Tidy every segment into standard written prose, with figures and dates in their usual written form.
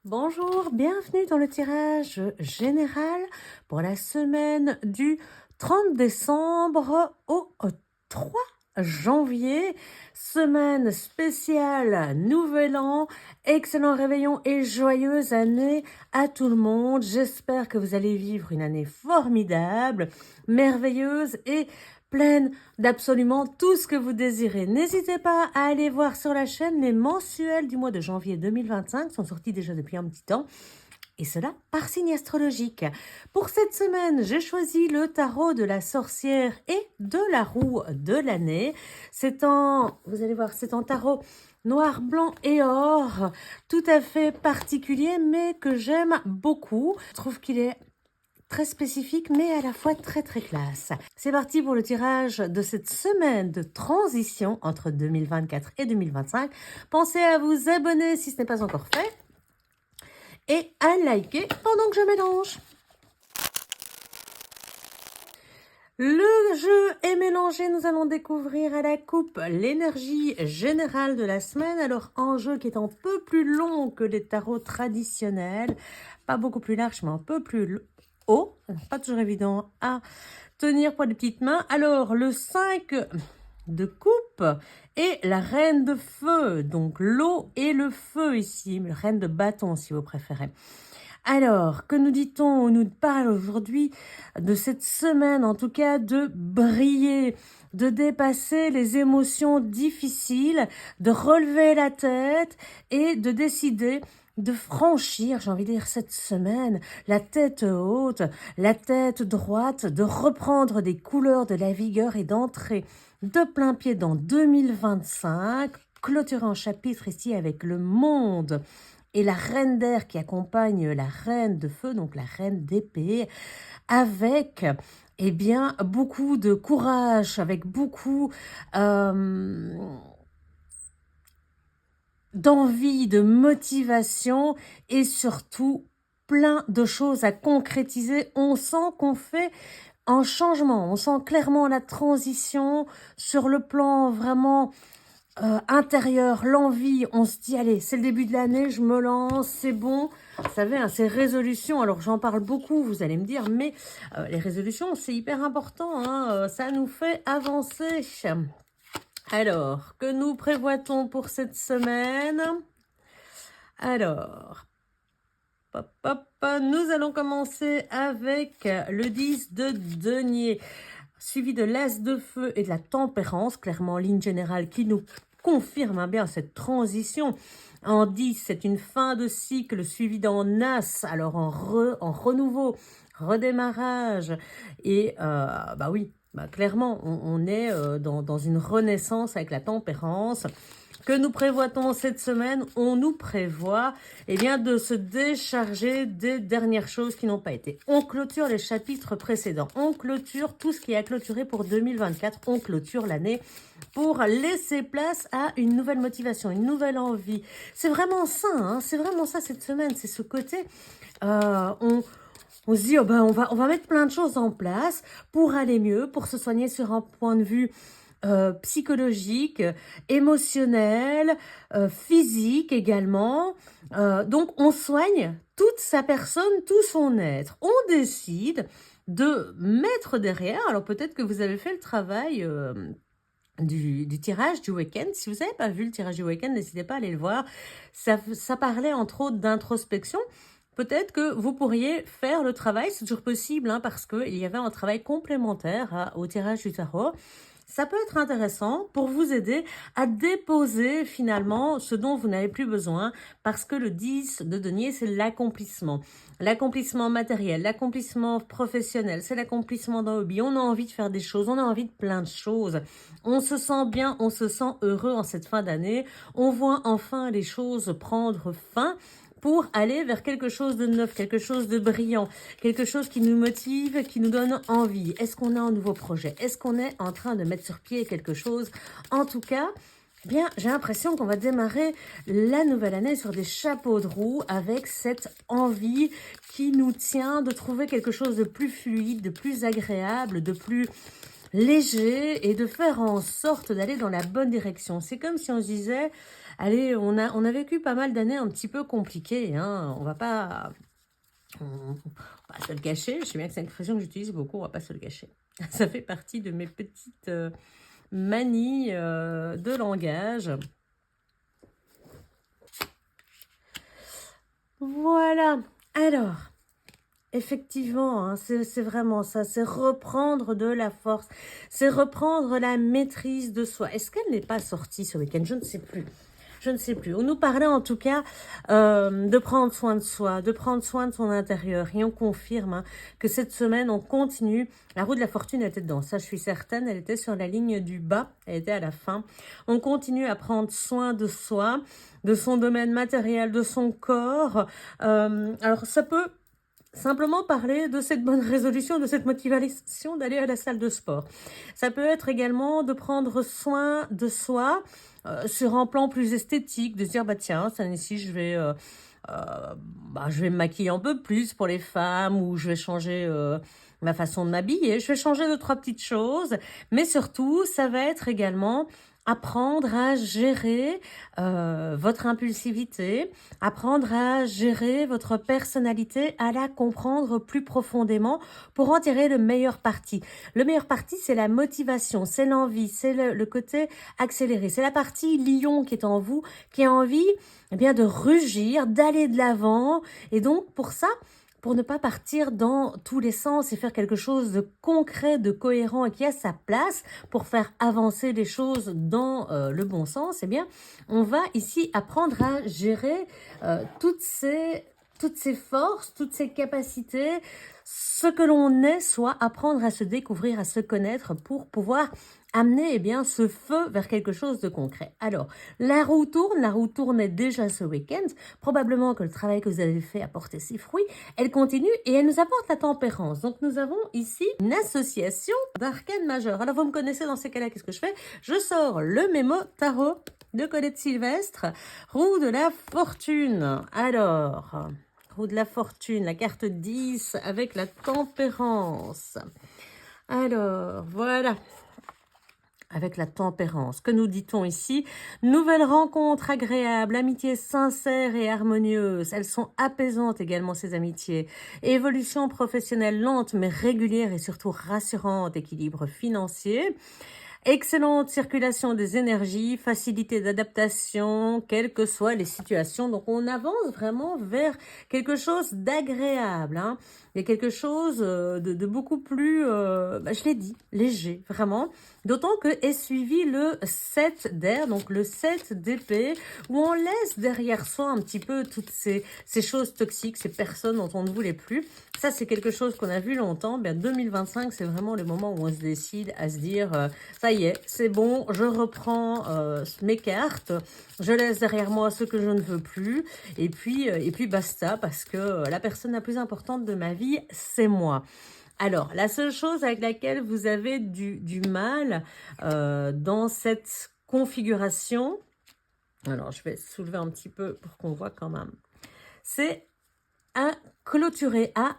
Bonjour, bienvenue dans le tirage général pour la semaine du 30 décembre au 3 janvier. Semaine spéciale Nouvel An, excellent réveillon et joyeuse année à tout le monde. J'espère que vous allez vivre une année formidable, merveilleuse et pleine d'absolument tout ce que vous désirez. N'hésitez pas à aller voir sur la chaîne les mensuels du mois de janvier 2025, sont sortis déjà depuis un petit temps, et cela par signe astrologique. Pour cette semaine, j'ai choisi le tarot de la sorcière et de la roue de l'année. Vous allez voir, c'est en tarot noir, blanc et or, tout à fait particulier, mais que j'aime beaucoup. Je trouve qu'il est très spécifique, mais à la fois très très classe. C'est parti pour le tirage de cette semaine de transition entre 2024 et 2025. Pensez à vous abonner si ce n'est pas encore fait et à liker pendant que je mélange. Le jeu est mélangé, nous allons découvrir à la coupe l'énergie générale de la semaine. Alors, un jeu qui est un peu plus long que les tarots traditionnels, pas beaucoup plus large, mais un peu plus haut. Pas toujours évident à tenir pour les petites mains. Alors, le 5 de coupe et la reine de feu, donc l'eau et le feu ici, la reine de bâton si vous préférez. Alors, que nous dit-on? On nous parle aujourd'hui de cette semaine, en tout cas, de briller, de dépasser les émotions difficiles, de relever la tête et de décider de franchir, j'ai envie de dire cette semaine, la tête haute, la tête droite, de reprendre des couleurs, de la vigueur et d'entrer de plein pied dans 2025, clôturer un chapitre ici avec le monde et la reine d'air qui accompagne la reine de feu, donc la reine d'épée, avec eh bien, beaucoup de courage, avec beaucoup d'envie, de motivation et surtout plein de choses à concrétiser. On sent qu'on fait un changement, on sent clairement la transition sur le plan vraiment intérieur, l'envie. On se dit, allez, c'est le début de l'année, je me lance, c'est bon. Vous savez, hein, ces résolutions, alors j'en parle beaucoup, vous allez me dire, mais les résolutions, c'est hyper important, hein, ça nous fait avancer. Alors, que nous prévoit-on pour cette semaine? Alors, hop, hop, nous allons commencer avec le 10 de denier, suivi de l'as de feu et de la tempérance, clairement ligne générale qui nous confirme bien cette transition. En 10, c'est une fin de cycle suivi d'en as, alors en renouveau, redémarrage. Et bah oui, bah clairement, on est dans une renaissance avec la tempérance. Que nous prévoit-on cette semaine? On nous prévoit eh bien, de se décharger des dernières choses qui n'ont pas été. On clôture les chapitres précédents. On clôture tout ce qui est à clôturer pour 2024. On clôture l'année pour laisser place à une nouvelle motivation, une nouvelle envie. C'est vraiment ça, hein, c'est vraiment ça cette semaine. C'est ce côté, on se dit, oh ben, on va mettre plein de choses en place pour aller mieux, pour se soigner sur un point de vue psychologique, émotionnel, physique également. Donc, on soigne toute sa personne, tout son être. On décide de mettre derrière, alors peut-être que vous avez fait le travail du tirage du week-end. Si vous n'avez pas vu le tirage du week-end, n'hésitez pas à aller le voir. Ça parlait entre autres d'introspection. Peut-être que vous pourriez faire le travail, c'est toujours possible, hein, parce qu'il y avait un travail complémentaire au tirage du tarot. Ça peut être intéressant pour vous aider à déposer finalement ce dont vous n'avez plus besoin, parce que le 10 de denier, c'est l'accomplissement. L'accomplissement matériel, l'accomplissement professionnel, c'est l'accomplissement d'un hobby. On a envie de faire des choses, on a envie de plein de choses. On se sent bien, on se sent heureux en cette fin d'année. On voit enfin les choses prendre fin pour aller vers quelque chose de neuf, quelque chose de brillant, quelque chose qui nous motive, qui nous donne envie. Est-ce qu'on a un nouveau projet? Est-ce qu'on est en train de mettre sur pied quelque chose? En tout cas, bien, j'ai l'impression qu'on va démarrer la nouvelle année sur des chapeaux de roue avec cette envie qui nous tient de trouver quelque chose de plus fluide, de plus agréable, de plus léger et de faire en sorte d'aller dans la bonne direction. C'est comme si on se disait, allez, on a vécu pas mal d'années un petit peu compliquées, hein. On va pas se le cacher. Je sais bien que c'est une expression que j'utilise beaucoup, on va pas se le cacher. Ça fait partie de mes petites manies de langage. Voilà. Alors, effectivement, hein, c'est vraiment ça, c'est reprendre de la force, c'est reprendre la maîtrise de soi. Est-ce qu'elle n'est pas sortie ce week-end? Je ne sais plus. Je ne sais plus. On nous parlait en tout cas de prendre soin de soi, de prendre soin de son intérieur. Et on confirme hein, que cette semaine, on continue. La roue de la fortune était dedans, ça je suis certaine. Elle était sur la ligne du bas, elle était à la fin. On continue à prendre soin de soi, de son domaine matériel, de son corps. Alors ça peut simplement parler de cette bonne résolution, de cette motivation d'aller à la salle de sport. Ça peut être également de prendre soin de soi sur un plan plus esthétique, de se dire, bah tiens, cette année-ci, je vais me maquiller un peu plus pour les femmes ou je vais changer ma façon de m'habiller. Je vais changer deux, trois petites choses. Mais surtout, ça va être également apprendre à gérer votre impulsivité, apprendre à gérer votre personnalité, à la comprendre plus profondément pour en tirer le meilleur parti. Le meilleur parti, c'est la motivation, c'est l'envie, c'est le côté accéléré. C'est la partie lion qui est en vous, qui a envie eh bien, de rugir, d'aller de l'avant. Et donc, pour ça, pour ne pas partir dans tous les sens et faire quelque chose de concret, de cohérent et qui a sa place pour faire avancer les choses dans le bon sens, eh bien, on va ici apprendre à gérer toutes ces forces, toutes ces capacités, ce que l'on est, soit apprendre à se découvrir, à se connaître pour pouvoir amener eh bien, ce feu vers quelque chose de concret. Alors, la roue tourne déjà ce week-end. Probablement que le travail que vous avez fait a porté ses fruits. Elle continue et elle nous apporte la tempérance. Donc, nous avons ici une association d'arcanes majeures. Alors, vous me connaissez dans ces cas-là, qu'est-ce que je fais? Je sors le mémo tarot de Colette Sylvestre, roue de la fortune. Alors, roue de la fortune, la carte 10 avec la tempérance. Alors, voilà. Avec la tempérance. Que nous dit-on ici? Nouvelles rencontres agréables, amitiés sincères et harmonieuses. Elles sont apaisantes également, ces amitiés. Évolution professionnelle lente mais régulière et surtout rassurante. Équilibre financier. Excellente circulation des énergies, facilité d'adaptation, quelles que soient les situations. Donc, on avance vraiment vers quelque chose d'agréable. Hein. Il y a quelque chose de beaucoup plus, je l'ai dit, léger, vraiment. D'autant que est suivi le 7 d'air, donc le 7 d'épée, où on laisse derrière soi un petit peu toutes ces choses toxiques, ces personnes dont on ne voulait plus. Ça, c'est quelque chose qu'on a vu longtemps. Bien, 2025, c'est vraiment le moment où on se décide à se dire, ça y est, c'est bon, je reprends mes cartes, je laisse derrière moi ce que je ne veux plus, et puis basta, parce que la personne la plus importante de ma vie, c'est moi. Alors, la seule chose avec laquelle vous avez du mal dans cette configuration, alors je vais soulever un petit peu pour qu'on voit quand même, c'est à clôturer, à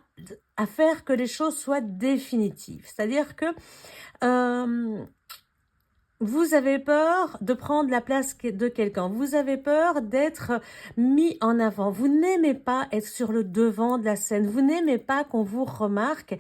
faire que les choses soient définitives. C'est-à-dire que vous avez peur de prendre la place de quelqu'un. Vous avez peur d'être mis en avant. Vous n'aimez pas être sur le devant de la scène. Vous n'aimez pas qu'on vous remarque.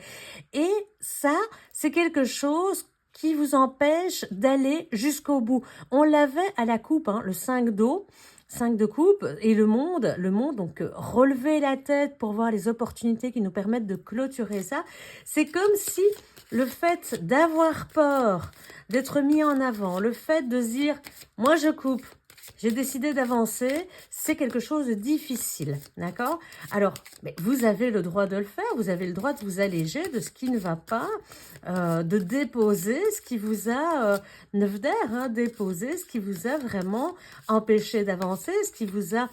Et ça, c'est quelque chose qui vous empêche d'aller jusqu'au bout. On l'avait à la coupe, hein, le 5 d'eau. 5 de coupe et le monde, donc relever la tête pour voir les opportunités qui nous permettent de clôturer ça. C'est comme si le fait d'avoir peur, d'être mis en avant, le fait de se dire « moi je coupe », j'ai décidé d'avancer, c'est quelque chose de difficile, d'accord? Alors, mais vous avez le droit de le faire, vous avez le droit de vous alléger de ce qui ne va pas, de déposer ce qui vous a, neuf d'air, hein, déposer ce qui vous a vraiment empêché d'avancer, ce qui vous a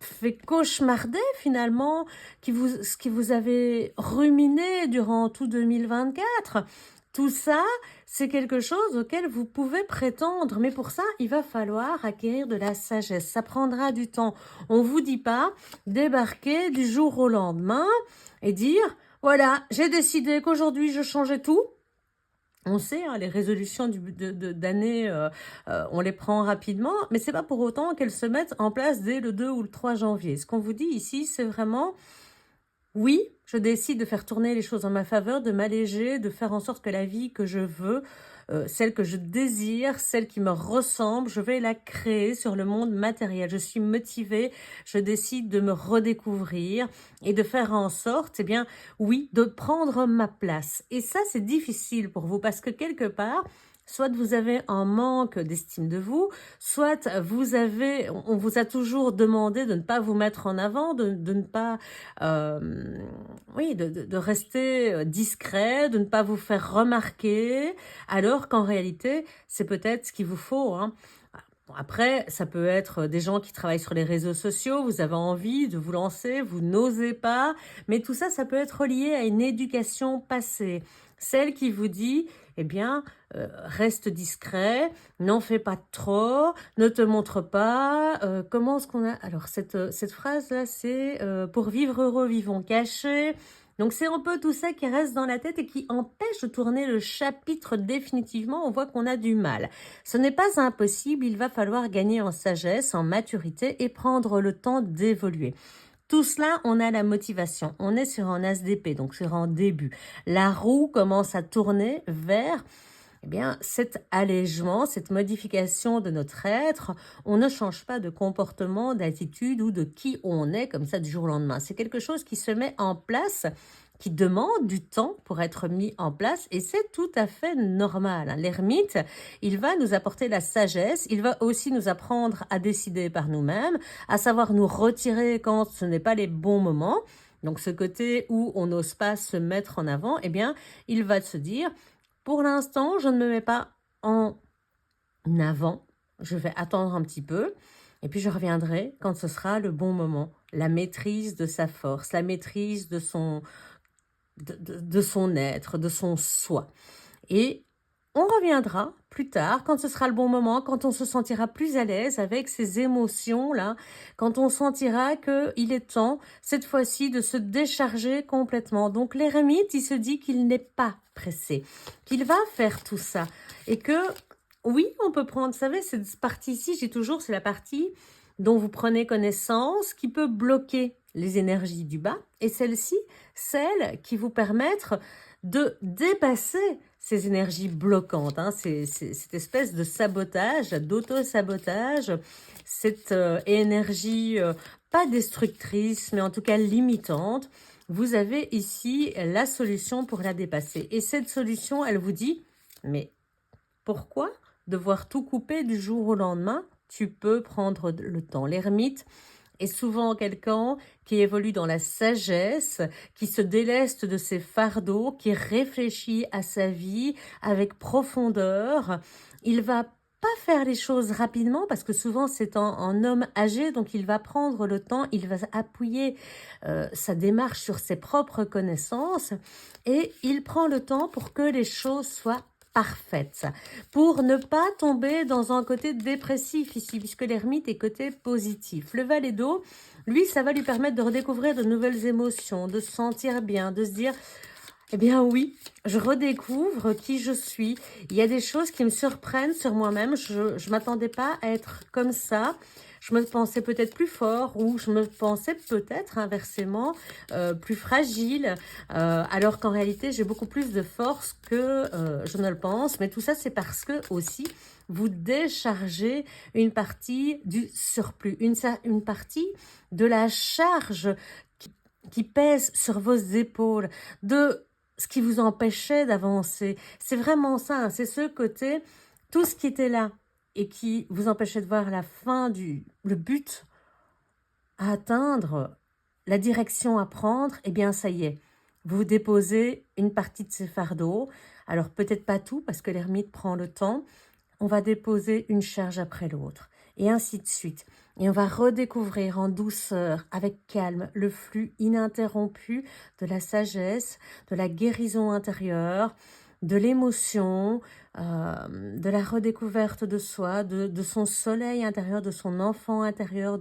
fait cauchemarder finalement, ce qui vous avait ruminé durant tout 2024. Tout ça, c'est quelque chose auquel vous pouvez prétendre. Mais pour ça, il va falloir acquérir de la sagesse. Ça prendra du temps. On ne vous dit pas débarquer du jour au lendemain et dire, voilà, j'ai décidé qu'aujourd'hui, je changeais tout. On sait, hein, les résolutions d'année, on les prend rapidement, mais c'est pas pour autant qu'elles se mettent en place dès le 2 ou le 3 janvier. Ce qu'on vous dit ici, c'est vraiment: oui, je décide de faire tourner les choses en ma faveur, de m'alléger, de faire en sorte que la vie que je veux, celle que je désire, celle qui me ressemble, je vais la créer sur le monde matériel. Je suis motivée, je décide de me redécouvrir et de faire en sorte, eh bien, oui, de prendre ma place. Et ça, c'est difficile pour vous parce que quelque part, soit vous avez un manque d'estime de vous, soit on vous a toujours demandé de ne pas vous mettre en avant, de ne pas oui, de rester discret, de ne pas vous faire remarquer, alors qu'en réalité, c'est peut-être ce qu'il vous faut, hein. Bon, après, ça peut être des gens qui travaillent sur les réseaux sociaux, vous avez envie de vous lancer, vous n'osez pas, mais tout ça, ça peut être lié à une éducation passée. Celle qui vous dit, eh bien, reste discret, n'en fais pas trop, ne te montre pas. Comment est-ce qu'on a... Alors, cette phrase-là, c'est pour vivre heureux, vivons cachés. Donc, c'est un peu tout ça qui reste dans la tête et qui empêche de tourner le chapitre définitivement. On voit qu'on a du mal. Ce n'est pas impossible, il va falloir gagner en sagesse, en maturité et prendre le temps d'évoluer. Tout cela, on a la motivation. On est sur un as d'épée, donc sur un début. La roue commence à tourner vers eh bien, cet allègement, cette modification de notre être. On ne change pas de comportement, d'attitude ou de qui on est comme ça du jour au lendemain. C'est quelque chose qui se met en place, qui demande du temps pour être mis en place et c'est tout à fait normal, hein. L'ermite, il va nous apporter la sagesse, il va aussi nous apprendre à décider par nous-mêmes, à savoir nous retirer quand ce n'est pas les bons moments. Donc ce côté où on n'ose pas se mettre en avant, eh bien, il va se dire, pour l'instant, je ne me mets pas en avant, je vais attendre un petit peu et puis je reviendrai quand ce sera le bon moment. La maîtrise de sa force, la maîtrise de son être, de son soi. Et on reviendra plus tard, quand ce sera le bon moment, quand on se sentira plus à l'aise avec ces émotions-là, quand on sentira qu'il est temps, cette fois-ci, de se décharger complètement. Donc l'ermite, il se dit qu'il n'est pas pressé, qu'il va faire tout ça. Et que, oui, on peut prendre, vous savez, cette partie-ci, j'ai toujours, c'est la partie dont vous prenez connaissance, qui peut bloquer les énergies du bas, et celle-ci, celles qui vous permettent de dépasser ces énergies bloquantes, hein, cette espèce de sabotage, d'auto-sabotage, cette énergie pas destructrice, mais en tout cas limitante. Vous avez ici la solution pour la dépasser. Et cette solution, elle vous dit, mais pourquoi devoir tout couper du jour au lendemain? Tu peux prendre le temps. L'ermite est souvent quelqu'un qui évolue dans la sagesse, qui se déleste de ses fardeaux, qui réfléchit à sa vie avec profondeur. Il va pas faire les choses rapidement parce que souvent c'est un homme âgé, donc il va prendre le temps, il va appuyer sa démarche sur ses propres connaissances et il prend le temps pour que les choses soient parfaite, pour ne pas tomber dans un côté dépressif ici, puisque l'ermite est côté positif. Le valet d'eau, lui, ça va lui permettre de redécouvrir de nouvelles émotions, de se sentir bien, de se dire, eh bien oui, je redécouvre qui je suis. Il y a des choses qui me surprennent sur moi-même, je ne m'attendais pas à être comme ça. Je me pensais peut-être plus fort ou je me pensais peut-être inversement plus fragile, alors qu'en réalité, j'ai beaucoup plus de force que je ne le pense. Mais tout ça, c'est parce que aussi, vous déchargez une partie du surplus, une partie de la charge qui pèse sur vos épaules, de ce qui vous empêchait d'avancer. C'est vraiment ça, hein, c'est ce côté, tout ce qui était là, et qui vous empêchait de voir la fin le but à atteindre, la direction à prendre, eh bien ça y est, vous déposez une partie de ces fardeaux. Alors peut-être pas tout parce que l'ermite prend le temps, on va déposer une charge après l'autre et ainsi de suite. Et on va redécouvrir en douceur, avec calme, le flux ininterrompu de la sagesse, de la guérison intérieure, de l'émotion, de la redécouverte de soi, de son soleil intérieur, de son enfant intérieur,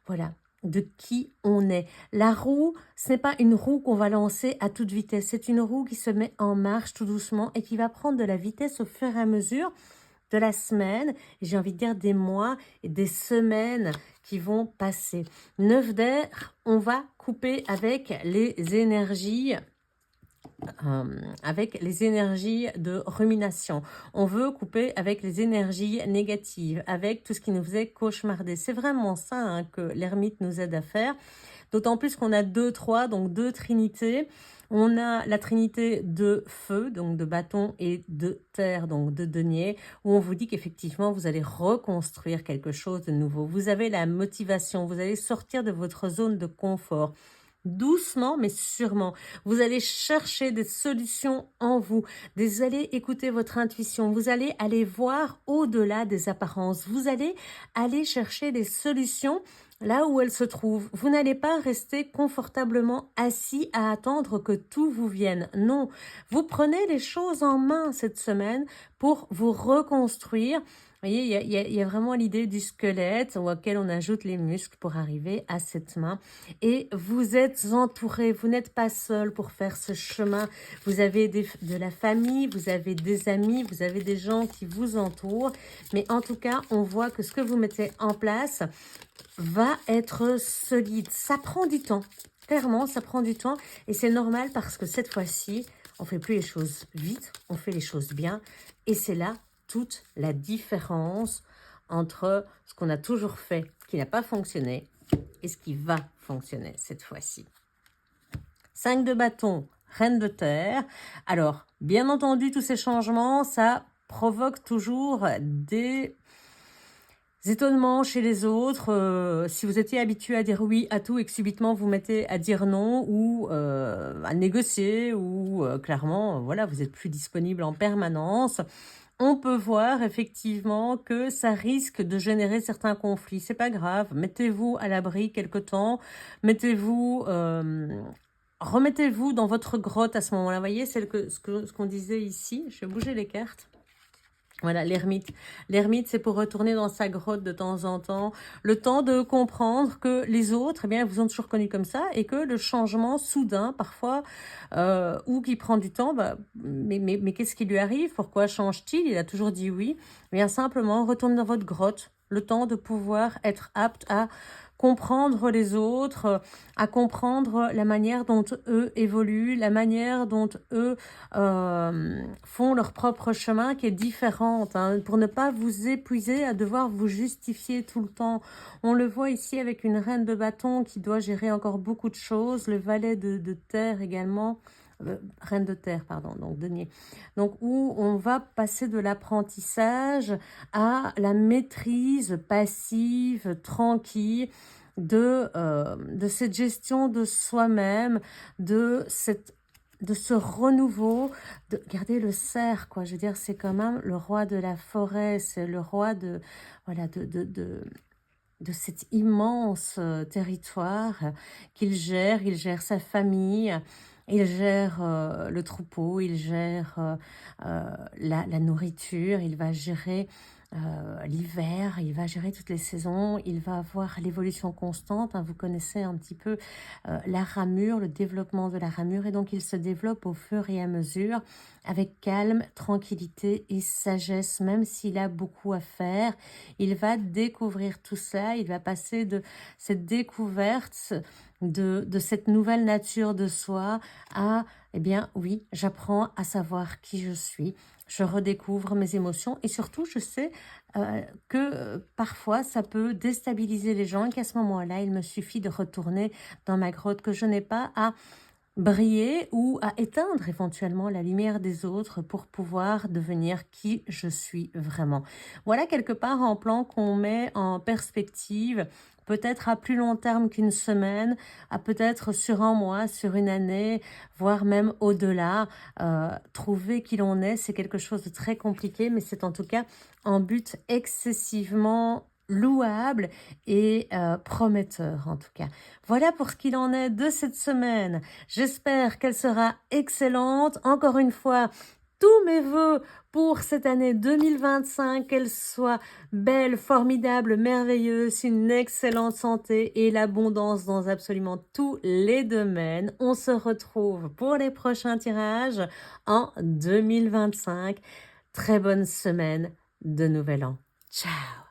voilà, de qui on est. La roue, ce n'est pas une roue qu'on va lancer à toute vitesse, c'est une roue qui se met en marche tout doucement et qui va prendre de la vitesse au fur et à mesure de la semaine, et j'ai envie de dire des mois et des semaines qui vont passer. 9 d'air, on va couper avec les énergies de rumination. On veut couper avec les énergies négatives, avec tout ce qui nous faisait cauchemarder. C'est vraiment ça hein, que l'ermite nous aide à faire. D'autant plus qu'on a donc deux trinités. On a la trinité de feu, donc de bâton, et de terre, donc de denier, où on vous dit qu'effectivement, vous allez reconstruire quelque chose de nouveau. Vous avez la motivation, vous allez sortir de votre zone de confort. Doucement, mais sûrement, vous allez chercher des solutions en vous, vous allez écouter votre intuition, vous allez aller voir au-delà des apparences, vous allez aller chercher des solutions là où elles se trouvent. Vous n'allez pas rester confortablement assis à attendre que tout vous vienne. Non, vous prenez les choses en main cette semaine pour vous reconstruire. Vous voyez, il y a vraiment l'idée du squelette auquel on ajoute les muscles pour arriver à cette main. Et vous êtes entouré, vous n'êtes pas seul pour faire ce chemin. Vous avez de la famille, vous avez des amis, vous avez des gens qui vous entourent. Mais en tout cas, on voit que ce que vous mettez en place va être solide. Ça prend du temps. Clairement, ça prend du temps. Et c'est normal parce que cette fois-ci, on ne fait plus les choses vite, on fait les choses bien. Et c'est là toute la différence entre ce qu'on a toujours fait qui n'a pas fonctionné et ce qui va fonctionner cette fois-ci. 5 de bâton, reine de terre. Alors, bien entendu, tous ces changements, ça provoque toujours des étonnements chez les autres. Si vous étiez habitué à dire oui à tout et que subitement vous mettez à dire non ou à négocier ou clairement, voilà, vous êtes plus disponible en permanence, on peut voir effectivement que ça risque de générer certains conflits. C'est pas grave, mettez-vous à l'abri quelque temps, remettez-vous dans votre grotte à ce moment-là. Vous voyez, c'est ce qu'on disait ici. Je vais bouger les cartes. Voilà, l'ermite. L'ermite, c'est pour retourner dans sa grotte de temps en temps, le temps de comprendre que les autres, eh bien, vous ont toujours connu comme ça et que le changement soudain, parfois, ou qui prend du temps, mais qu'est-ce qui lui arrive? Pourquoi change-t-il? Il a toujours dit oui. Eh bien, simplement, retourne dans votre grotte, le temps de pouvoir être apte à comprendre les autres, à comprendre la manière dont eux évoluent, la manière dont eux font leur propre chemin qui est différente, hein, pour ne pas vous épuiser à devoir vous justifier tout le temps. On le voit ici avec une reine de bâton qui doit gérer encore beaucoup de choses, le valet de terre également, reine de terre, pardon, donc denier. Donc, où on va passer de l'apprentissage à la maîtrise passive, tranquille, de cette gestion de soi-même, de ce renouveau, regardez le cerf, quoi, je veux dire, c'est quand même le roi de la forêt, c'est le roi voilà, de cet immense territoire qu'il gère. Il gère sa famille, il gère le troupeau, il gère la nourriture, il va gérer l'hiver, il va gérer toutes les saisons, il va avoir l'évolution constante, hein, vous connaissez un petit peu la ramure, le développement de la ramure, et donc il se développe au fur et à mesure avec calme, tranquillité et sagesse, même s'il a beaucoup à faire. Il va découvrir tout ça, il va passer de cette découverte de cette nouvelle nature de soi à, eh bien oui, j'apprends à savoir qui je suis, je redécouvre mes émotions et surtout je sais que parfois ça peut déstabiliser les gens et qu'à ce moment-là, il me suffit de retourner dans ma grotte, que je n'ai pas à briller ou à éteindre éventuellement la lumière des autres pour pouvoir devenir qui je suis vraiment. Voilà quelque part un plan qu'on met en perspective, peut-être à plus long terme qu'une semaine, à peut-être sur un mois, sur une année, voire même au-delà. Trouver qui l'on est, c'est quelque chose de très compliqué, mais c'est en tout cas un but excessivement louable et prometteur en tout cas. Voilà pour ce qu'il en est de cette semaine. J'espère qu'elle sera excellente. Encore une fois, tous mes vœux pour cette année 2025, qu'elle soit belle, formidable, merveilleuse, une excellente santé et l'abondance dans absolument tous les domaines. On se retrouve pour les prochains tirages en 2025. Très bonne semaine de Nouvel An. Ciao!